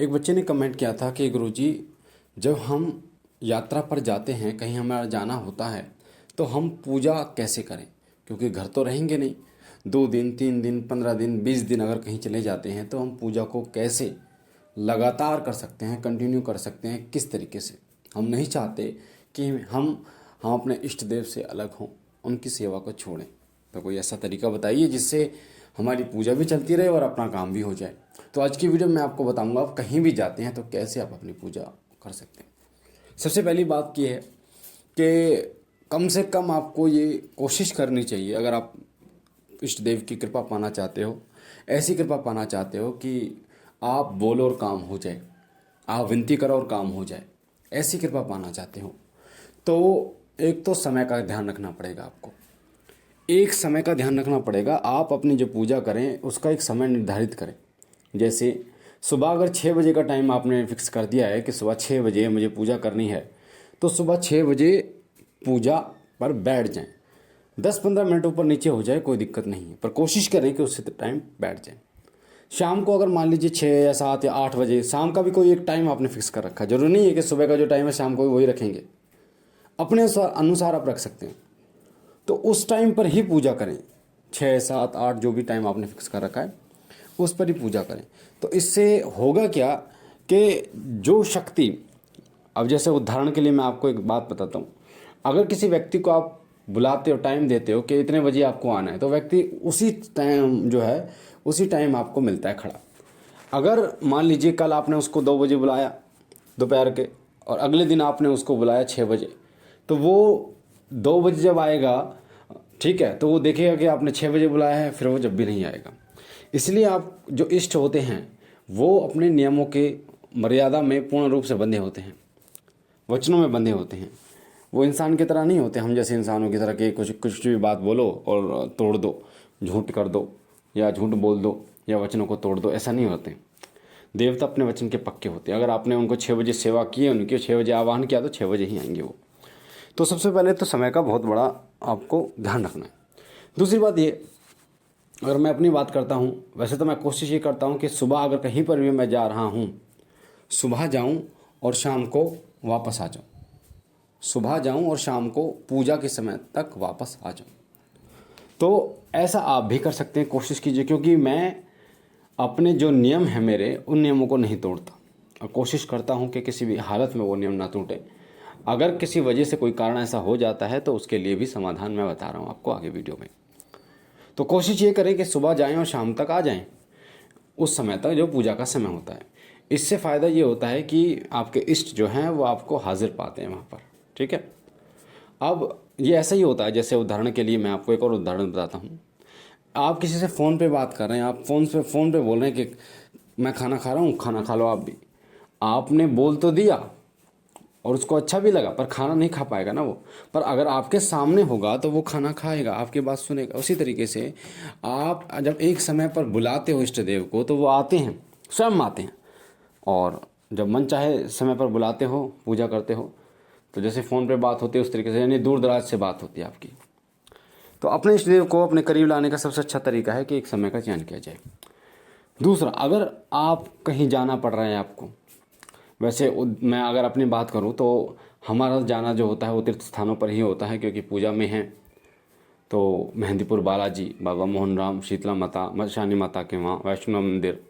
एक बच्चे ने कमेंट किया था कि गुरुजी, जब हम यात्रा पर जाते हैं, कहीं हमारा जाना होता है, तो हम पूजा कैसे करें? क्योंकि घर तो रहेंगे नहीं। 2 दिन, 3 दिन, 15 दिन, 20 दिन अगर कहीं चले जाते हैं तो हम पूजा को कैसे लगातार कर सकते हैं, कंटिन्यू कर सकते हैं, किस तरीके से? हम नहीं चाहते कि हम अपने इष्ट देव से अलग हों, उनकी सेवा को छोड़ें। तो कोई ऐसा तरीका बताइए जिससे हमारी पूजा भी चलती रहे और अपना काम भी हो जाए। तो आज की वीडियो में मैं आपको बताऊंगा आप कहीं भी जाते हैं तो कैसे आप अपनी पूजा कर सकते हैं। सबसे पहली बात यह है कि कम से कम आपको ये कोशिश करनी चाहिए, अगर आप इष्ट देव की कृपा पाना चाहते हो, ऐसी कृपा पाना चाहते हो कि आप बोलो और काम हो जाए, आप विनती करो और काम हो जाए, ऐसी कृपा पाना चाहते हो, तो एक तो समय का ध्यान रखना पड़ेगा आपको। एक समय का ध्यान रखना पड़ेगा। आप अपनी जो पूजा करें उसका एक समय निर्धारित करें। जैसे सुबह अगर 6 बजे का टाइम आपने फिक्स कर दिया है कि सुबह 6 बजे मुझे पूजा करनी है, तो सुबह 6 बजे पूजा पर बैठ जाएं। 10-15 मिनट ऊपर नीचे हो जाए कोई दिक्कत नहीं है, पर कोशिश करें कि उससे टाइम बैठ जाए। शाम को अगर मान लीजिए 6 या 7 या 8 बजे, शाम का भी कोई एक टाइम आपने फिक्स कर रखा है, जरूरी नहीं है कि सुबह का जो टाइम है शाम को भी वही रखेंगे, अपने अनुसार आप रख सकते हैं। तो उस टाइम पर ही पूजा करें। 6, 7, 8 जो भी टाइम आपने फिक्स कर रखा है उस पर ही पूजा करें। तो इससे होगा क्या कि जो शक्ति, अब जैसे उदाहरण के लिए मैं आपको एक बात बताता हूँ। अगर किसी व्यक्ति को आप बुलाते हो, टाइम देते हो कि इतने बजे आपको आना है, तो व्यक्ति उसी टाइम जो है उसी टाइम आपको मिलता है खड़ा। अगर मान लीजिए कल आपने उसको 2 बजे बुलाया दोपहर के, और अगले दिन आपने उसको बुलाया 6 बजे, तो वो 2 बजे जब आएगा, ठीक है, तो वो देखेगा कि आपने 6 बजे बुलाया है, फिर वो जब भी नहीं आएगा। इसलिए आप जो इष्ट होते हैं वो अपने नियमों के मर्यादा में पूर्ण रूप से बंधे होते हैं, वचनों में बंधे होते हैं। वो इंसान की तरह नहीं होते, हम जैसे इंसानों की तरह कि कुछ भी बात बोलो और तोड़ दो, झूठ कर दो या झूठ बोल दो या वचनों को तोड़ दो, ऐसा नहीं होते। देवता अपने वचन के पक्के होते हैं। अगर आपने उनको 6 बजे सेवा की है, उनकी 6 बजे आह्वान किया, तो 6 बजे ही आएंगे वो। तो सबसे पहले तो समय का बहुत बड़ा आपको ध्यान रखना है। दूसरी बात ये, अगर मैं अपनी बात करता हूँ, वैसे तो मैं कोशिश ये करता हूँ कि सुबह अगर कहीं पर भी मैं जा रहा हूँ, सुबह जाऊँ और शाम को वापस आ जाऊँ। सुबह जाऊँ और शाम को पूजा के समय तक वापस आ जाऊँ। तो ऐसा आप भी कर सकते हैं, कोशिश कीजिए। क्योंकि मैं अपने जो नियम हैं मेरे, उन नियमों को नहीं तोड़ता और कोशिश करता हूँ कि किसी भी हालत में वो नियम ना टूटे। अगर किसी वजह से कोई कारण ऐसा हो जाता है तो उसके लिए भी समाधान मैं बता रहा हूँ आपको आगे वीडियो में। तो कोशिश ये करें कि सुबह जाएं और शाम तक आ जाएं, उस समय तक जो पूजा का समय होता है। इससे फ़ायदा ये होता है कि आपके इष्ट जो हैं वो आपको हाजिर पाते हैं वहाँ पर, ठीक है। अब ये ऐसा ही होता है, जैसे उदाहरण के लिए मैं आपको एक और उदाहरण बताता हूँ। आप किसी से फ़ोन पे बात कर रहे हैं, आप फ़ोन पे बोल रहे हैं कि मैं खाना खा रहा हूँ, खाना खा लो आप भी। आपने बोल तो दिया और उसको अच्छा भी लगा, पर खाना नहीं खा पाएगा ना वो। पर अगर आपके सामने होगा तो वो खाना खाएगा, आपकी बात सुनेगा। उसी तरीके से आप जब एक समय पर बुलाते हो इष्ट देव को तो वो आते हैं, स्वयं आते हैं। और जब मन चाहे समय पर बुलाते हो, पूजा करते हो, तो जैसे फ़ोन पे बात होती है उस तरीके से, यानी दूर दराज से बात होती है आपकी। तो अपने इष्ट देव को अपने करीब लाने का सबसे अच्छा तरीका है कि एक समय का चयन किया जाए। दूसरा, अगर आप कहीं जाना पड़ रहा है आपको, वैसे मैं अगर अपनी बात करूं तो हमारा जाना जो होता है वो तीर्थ स्थानों पर ही होता है, क्योंकि पूजा में है। तो मेहंदीपुर बालाजी, बाबा मोहन राम, शीतला माता, शानी माता के वहाँ, वैष्णो मंदिर,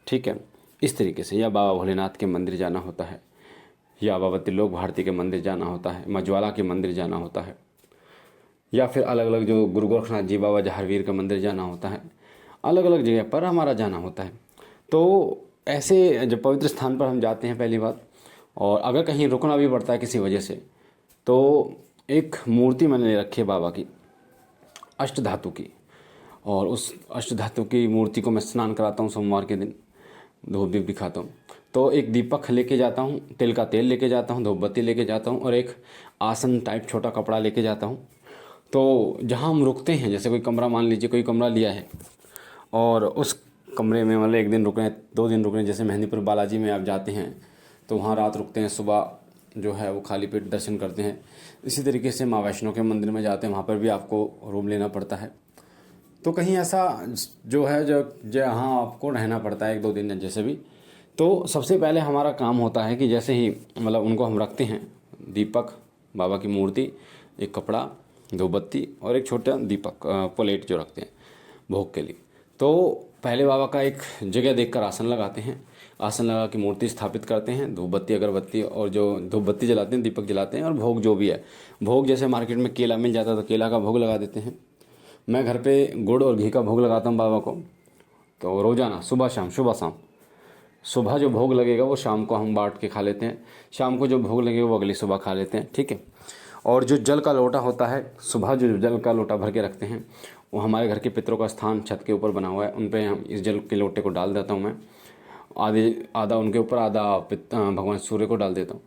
ठीक है, इस तरीके से, या बाबा भोलेनाथ के मंदिर जाना होता है, या बाबा त्रिलोक भारती के मंदिर जाना होता है, मजवाला के मंदिर जाना होता है, या फिर अलग अलग जो गुरु गोरखनाथ जी, बाबा जहारवीर का मंदिर जाना होता है। अलग अलग जगह पर हमारा जाना होता है। तो ऐसे जब पवित्र स्थान पर हम जाते हैं, पहली बात, और अगर कहीं रुकना भी पड़ता है किसी वजह से, तो एक मूर्ति मैंने ले रखी है बाबा की, अष्ट धातु की। और उस अष्ट धातु की मूर्ति को मैं स्नान कराता हूँ सोमवार के दिन, धूप दीप दिखाता हूँ। तो एक दीपक लेके जाता हूँ, तिल का तेल लेके जाता हूँ, धूप बत्ती लेके जाता हूँ, और एक आसन टाइप छोटा कपड़ा लेके जाता हूँ। तो जहाँ हम रुकते हैं, जैसे कोई कमरा, मान लीजिए कोई कमरा लिया है और उस कमरे में मतलब 1 दिन रुक रहे हैं, 2 दिन रुक रहे हैं, जैसे मेहंदीपुर बालाजी में आप जाते हैं तो वहाँ रात रुकते हैं, सुबह जो है वो खाली पेट दर्शन करते हैं। इसी तरीके से माँ वैष्णो के मंदिर में जाते हैं, वहाँ पर भी आपको रूम लेना पड़ता है। तो कहीं ऐसा जो है जहाँ आपको रहना पड़ता है 1-2 दिन जैसे भी, तो सबसे पहले हमारा काम होता है कि जैसे ही मतलब उनको हम रखते हैं, दीपक, बाबा की मूर्ति, एक कपड़ा, दो बत्ती और एक छोटा दीपक प्लेट जो रखते हैं भोग के लिए। तो पहले बाबा का एक जगह देखकर आसन लगाते हैं, आसन लगा के मूर्ति स्थापित करते हैं, धूप बत्ती अगरबत्ती और जो धूप बत्ती जलाते हैं, दीपक जलाते हैं और भोग जो भी है, भोग जैसे मार्केट में केला मिल जाता है तो केला का भोग लगा देते हैं। मैं घर पे गुड़ और घी का भोग लगाता हूँ बाबा को। तो रोज़ाना सुबह शाम, सुबह शाम, सुबह जो भोग लगेगा वो शाम को हम बांट के खा लेते हैं, शाम को जो भोग लगेगा वो अगली सुबह खा लेते हैं, ठीक है। और जो जल का लोटा होता है, सुबह जो जल का लोटा भर के रखते हैं, वो हमारे घर के पितरों का स्थान छत के ऊपर बना हुआ है, उन पे हम इस जल के लोटे को डाल देता हूँ मैं, आधा उनके ऊपर, आधा भगवान सूर्य को डाल देता हूँ।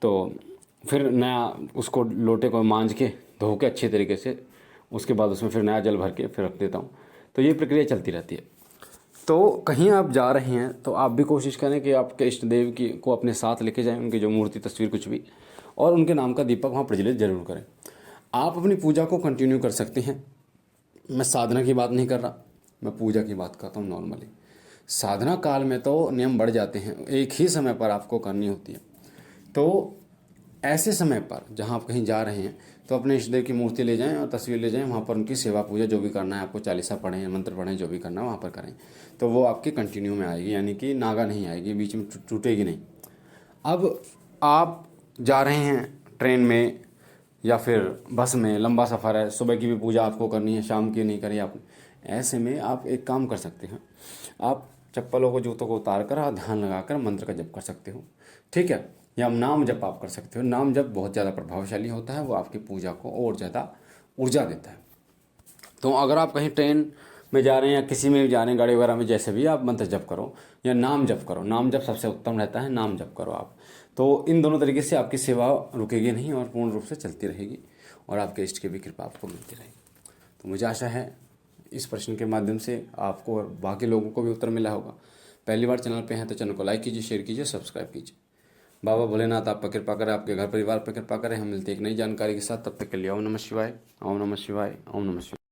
तो फिर नया उसको लोटे को मांज के धो के अच्छे तरीके से, उसके बाद उसमें फिर नया जल भर के फिर रख देता हूँ। तो ये प्रक्रिया चलती रहती है। तो कहीं आप जा रहे हैं तो आप भी कोशिश करें कि आपके इष्ट देव की को अपने साथ लेके जाएं, उनकी जो मूर्ति, तस्वीर, कुछ भी, और उनके नाम का दीपक वहाँ प्रज्वलित जरूर करें। आप अपनी पूजा को कंटिन्यू कर सकते हैं। मैं साधना की बात नहीं कर रहा, मैं पूजा की बात करता हूँ नॉर्मली। साधना काल में तो नियम बढ़ जाते हैं, एक ही समय पर आपको करनी होती है। तो ऐसे समय पर जहाँ आप कहीं जा रहे हैं तो अपने इष्ट देव की मूर्ति ले जाएं और तस्वीर ले जाएं, वहाँ पर उनकी सेवा पूजा जो भी करना है, आपको चालीसा पढ़ें, मंत्र पढ़ें, जो भी करना है वहाँ पर करें। तो वो आपके कंटिन्यू में आएगी, यानी कि नागा नहीं आएगी, बीच में टूटेगी नहीं। अब आप जा रहे हैं ट्रेन में या फिर बस में, लंबा सफ़र है, सुबह की भी पूजा आपको करनी है, शाम की नहीं करी आपने, ऐसे में आप एक काम कर सकते हैं, आप चप्पलों को, जूतों को उतार कर आप ध्यान लगाकर मंत्र का जप कर सकते हो, ठीक है। या नाम जप आप कर सकते हो। नाम जप बहुत ज़्यादा प्रभावशाली होता है, वो आपकी पूजा को और ज़्यादा ऊर्जा देता है। तो अगर आप कहीं ट्रेन में जा रहे हैं या किसी में भी जा रहे हैं, गाड़ी वगैरह में, जैसे भी, आप मंत्र जप करो या नाम जप करो। नाम जप सबसे उत्तम रहता है, नाम जप करो आप। तो इन दोनों तरीके से आपकी सेवा रुकेगी नहीं और पूर्ण रूप से चलती रहेगी और आपके इष्ट की भी कृपा आपको मिलती रहेगी। तो मुझे आशा है इस प्रश्न के माध्यम से आपको और बाकी लोगों को भी उत्तर मिला होगा। पहली बार चैनल पे हैं तो चैनल को लाइक कीजिए, शेयर कीजिए, सब्सक्राइब कीजिए। बाबा भोलेनाथ आप पर कृपा करें, आपके घर परिवार पर कृपा करें। हम मिलते हैं एक नई जानकारी के साथ, तब तक के लिए ओम नमः शिवाय, ओम नमः शिवाय, ओम नमः शिवाय।